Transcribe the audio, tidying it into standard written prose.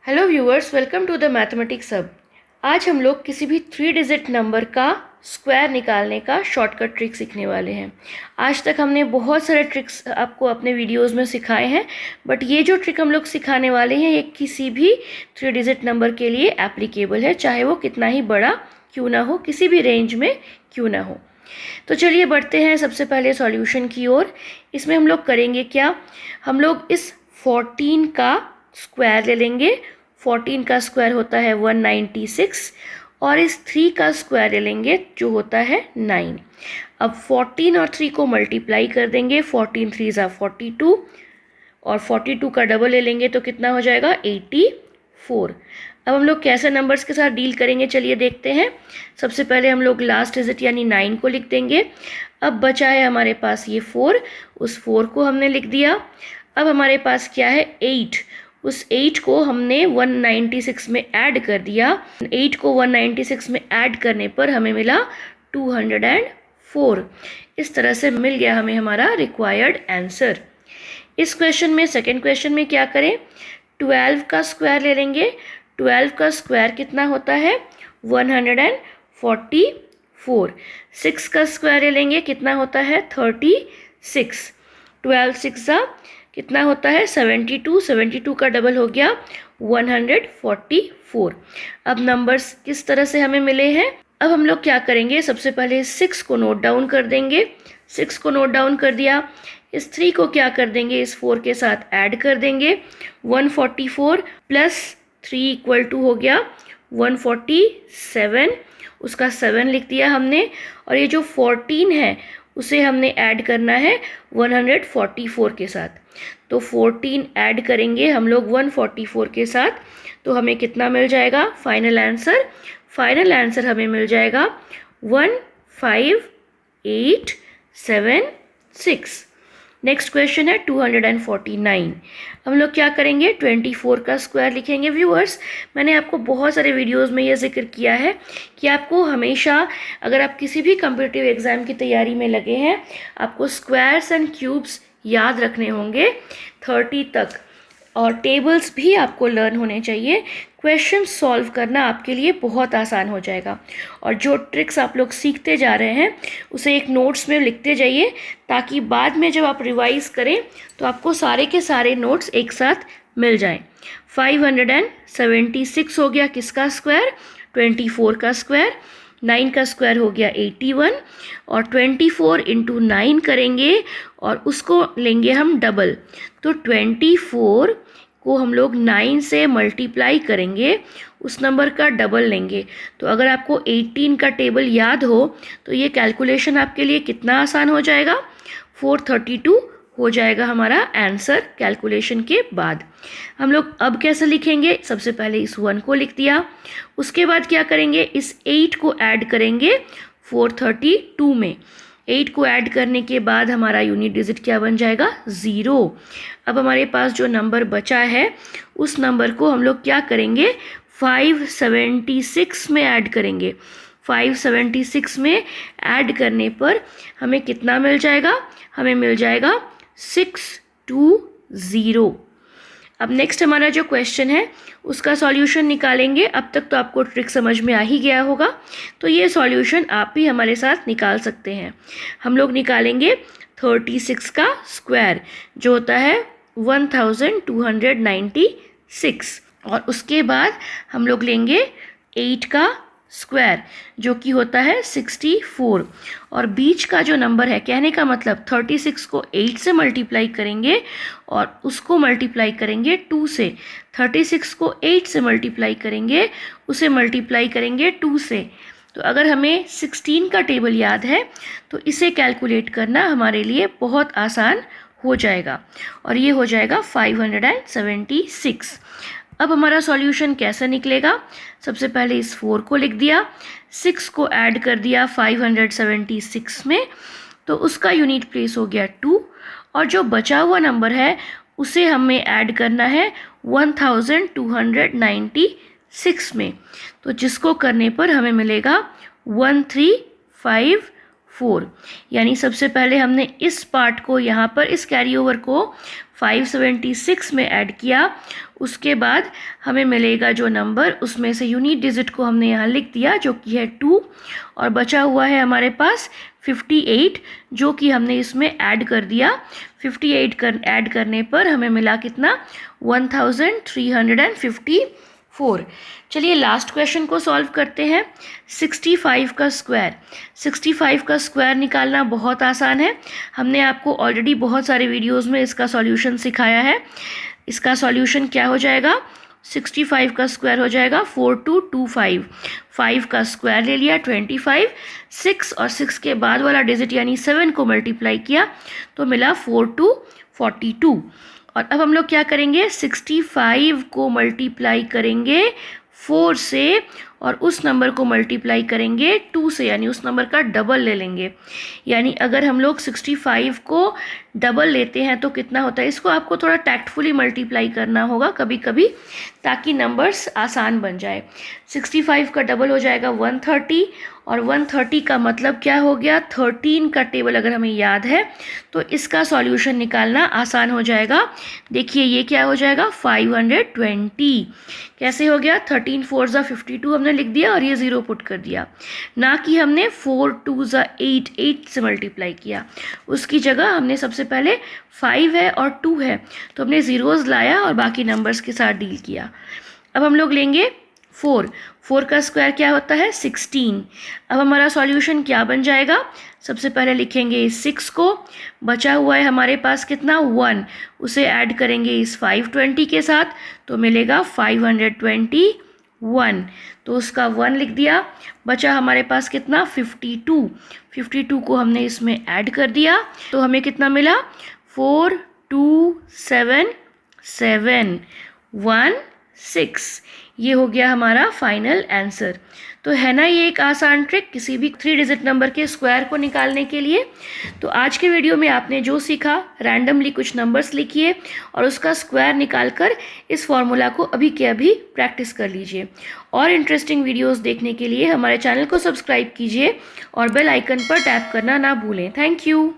Hello viewers, welcome to the mathematics hub. आज हम लोग किसी भी 3 डिजिट नंबर का स्क्वायर निकालने का शॉर्टकट ट्रिक सीखने वाले हैं। आज तक हमने बहुत सारे ट्रिक्स आपको अपने वीडियोस में सिखाए हैं, बट ये जो ट्रिक हम लोग सिखाने वाले हैं ये किसी भी 3 डिजिट नंबर के लिए एप्लीकेबल है, चाहे वो कितना ही बड़ा क्यों ना हो, किसी भी रेंज में क्यों ना हो। तो चलिए बढ़ते हैं सबसे पहले सॉल्यूशन की ओर। इसमें हम लोग करेंगे क्या, हम लोग इस 14 का स्क्वायर ले लेंगे। 14 का स्क्वायर होता है 196 और इस 3 का स्क्वायर ले लेंगे जो होता है 9। अब 14 और 3 को मल्टीप्लाई कर देंगे, 14 3 ज़ा 42 और 42 का डबल ले लेंगे तो कितना हो जाएगा 84। अब हम लोग कैसे नंबर्स के साथ डील करेंगे चलिए देखते हैं। सबसे पहले हम लोग लास्ट डिजिट यानी 9 को लिख देंगे। अब बचा है हमारे पास ये 4, उस 4 को हमने लिख दिया। अब हमारे पास क्या है 8, उस 8 को हमने 196 में ऐड कर दिया। 8 को 196 में ऐड करने पर हमें मिला 204। इस तरह से मिल गया हमें हमारा रिक्वायर्ड आंसर। इस क्वेश्चन में, सेकंड क्वेश्चन में क्या करें, 12 का स्क्वायर ले लेंगे। 12 का स्क्वायर कितना होता है 144। 6 का स्क्वायर ले लेंगे, कितना होता है 36। 12 6 ज़ा कितना होता है 72। 72 का डबल हो गया 144। अब नंबर्स किस तरह से हमें मिले हैं, अब हम लोग क्या करेंगे, सबसे पहले 6 को नोट डाउन कर देंगे। 6 को नोट डाउन कर दिया। इस 3 को क्या कर देंगे, इस 4 के साथ ऐड कर देंगे। 144 प्लस 3 इक्वल टू हो गया 147, उसका 7 लिख दिया हमने। और ये जो 14 है उसे हमने ऐड करना है 144 के साथ। तो 14 ऐड करेंगे हम लोग 144 के साथ, तो हमें कितना मिल जाएगा फाइनल आंसर। फाइनल आंसर हमें मिल जाएगा 15876। नेक्स्ट क्वेश्चन है 249। हम लोग क्या करेंगे, 24 का स्क्वायर लिखेंगे। व्यूअर्स, मैंने आपको बहुत सारे वीडियोस में ये जिक्र किया है कि आपको हमेशा, अगर आप किसी भी कॉम्पिटिटिव एग्ज़ाम की तैयारी में लगे हैं, आपको स्क्वायर्स एंड क्यूब्स याद रखने होंगे 30 तक, और टेबल्स भी आपको लर्न होने चाहिए। क्वेश्चन सॉल्व करना आपके लिए बहुत आसान हो जाएगा। और जो ट्रिक्स आप लोग सीखते जा रहे हैं उसे एक नोट्स में लिखते जाइए, ताकि बाद में जब आप रिवाइज़ करें तो आपको सारे के सारे नोट्स एक साथ मिल जाएं। 576 हो गया किसका स्क्वायर, 24 का स्क्वायर। 9 का स्क्वायर हो गया 81 और 24 इंटू 9 करेंगे और उसको लेंगे हम डबल। तो 24 को हम लोग 9 से मल्टीप्लाई करेंगे, उस नंबर का डबल लेंगे। तो अगर आपको 18 का टेबल याद हो तो ये कैलकुलेशन आपके लिए कितना आसान हो जाएगा, 432 हो जाएगा हमारा आंसर कैलकुलेशन के बाद। हम लोग अब कैसे लिखेंगे, सबसे पहले इस 1 को लिख दिया। उसके बाद क्या करेंगे, इस 8 को ऐड करेंगे 432 में। 8 को ऐड करने के बाद हमारा यूनिट डिजिट क्या बन जाएगा 0। अब हमारे पास जो नंबर बचा है उस नंबर को हम लोग क्या करेंगे 576 में ऐड करेंगे। 576 में ऐड करने पर हमें कितना मिल जाएगा, हमें मिल जाएगा 620। अब नेक्स्ट हमारा जो क्वेश्चन है उसका सॉल्यूशन निकालेंगे। अब तक तो आपको ट्रिक समझ में आ ही गया होगा, तो ये सॉल्यूशन आप भी हमारे साथ निकाल सकते हैं। हम लोग निकालेंगे 36 का स्क्वायर जो होता है 1296, और उसके बाद हम लोग लेंगे 8 का स्क्वायर जो कि होता है 64, और बीच का जो नंबर है, कहने का मतलब 36 को 8 से मल्टीप्लाई करेंगे और उसको मल्टीप्लाई करेंगे 2 से। 36 को 8 से मल्टीप्लाई करेंगे, उसे मल्टीप्लाई करेंगे 2 से। तो अगर हमें 16 का टेबल याद है तो इसे कैलकुलेट करना हमारे लिए बहुत आसान हो जाएगा, और ये हो जाएगा 576। अब हमारा सॉल्यूशन कैसे निकलेगा, सबसे पहले इस 4 को लिख दिया, 6 को ऐड कर दिया 576 में, तो उसका यूनिट प्लेस हो गया 2, और जो बचा हुआ नंबर है उसे हमें ऐड करना है 1296 में, तो जिसको करने पर हमें मिलेगा 1354। यानी सबसे पहले हमने इस पार्ट को यहाँ पर, इस कैरी ओवर को 576 में ऐड किया, उसके बाद हमें मिलेगा जो नंबर, उसमें से यूनिट डिजिट को हमने यहाँ लिख दिया जो कि है 2, और बचा हुआ है हमारे पास 58 जो कि हमने इसमें ऐड कर दिया। 58 ऐड करने पर हमें मिला कितना, 1354। चलिए लास्ट क्वेश्चन को सॉल्व करते हैं। 65 का स्क्वायर, 65 का स्क्वायर निकालना बहुत आसान है। हमने आपको ऑलरेडी बहुत सारे वीडियोस में इसका सॉल्यूशन सिखाया है। इसका सॉल्यूशन क्या हो जाएगा, 65 का स्क्वायर हो जाएगा 4225। 5 का स्क्वायर ले लिया 25, 6 और 6 के बाद वाला डिजिट यानी 7 को मल्टीप्लाई किया तो मिला 4242। और अब हम लोग क्या करेंगे, 65 को मल्टीप्लाई करेंगे 4 से और उस नंबर को मल्टीप्लाई करेंगे 2 से, यानी उस नंबर का डबल ले लेंगे। यानी अगर हम लोग 65 को डबल लेते हैं तो कितना होता है, इसको आपको थोड़ा टैक्टफुली मल्टीप्लाई करना होगा कभी कभी ताकि नंबर्स आसान बन जाए। 65 का डबल हो जाएगा 130, और 130 का मतलब क्या हो गया, 13 का टेबल अगर हमें याद है तो इसका सॉल्यूशन निकालना आसान हो जाएगा। देखिए ये क्या हो जाएगा, 520। कैसे हो गया, 13 4 ज़ा 52 हमने लिख दिया और ये 0 पुट कर दिया, ना कि हमने 4 2 ज़ा 8 8 से मल्टीप्लाई किया। उसकी जगह हमने सबसे पहले 5 है और 2 है तो हमने ज़ीरोज़ लाया और बाकी नंबर्स के साथ डील किया। अब हम लोग लेंगे 4, 4 का स्क्वायर क्या होता है, 16। अब हमारा सॉल्यूशन क्या बन जाएगा, सबसे पहले लिखेंगे इस 6 को, बचा हुआ है हमारे पास कितना 1, उसे ऐड करेंगे इस 520 के साथ तो मिलेगा 521, तो उसका 1 लिख दिया। बचा हमारे पास कितना 52, 52 को हमने इसमें ऐड कर दिया तो हमें कितना मिला 427716। ये हो गया हमारा फाइनल आंसर। तो है ना ये एक आसान ट्रिक किसी भी 3 डिजिट नंबर के स्क्वायर को निकालने के लिए। तो आज के वीडियो में आपने जो सीखा, रैंडमली कुछ नंबर्स लिखिए और उसका स्क्वायर निकालकर इस फॉर्मूला को अभी के अभी प्रैक्टिस कर लीजिए। और इंटरेस्टिंग वीडियोस देखने के लिए हमारे चैनल को सब्सक्राइब कीजिए और बेल आइकन पर टैप करना ना भूलें। Thank you.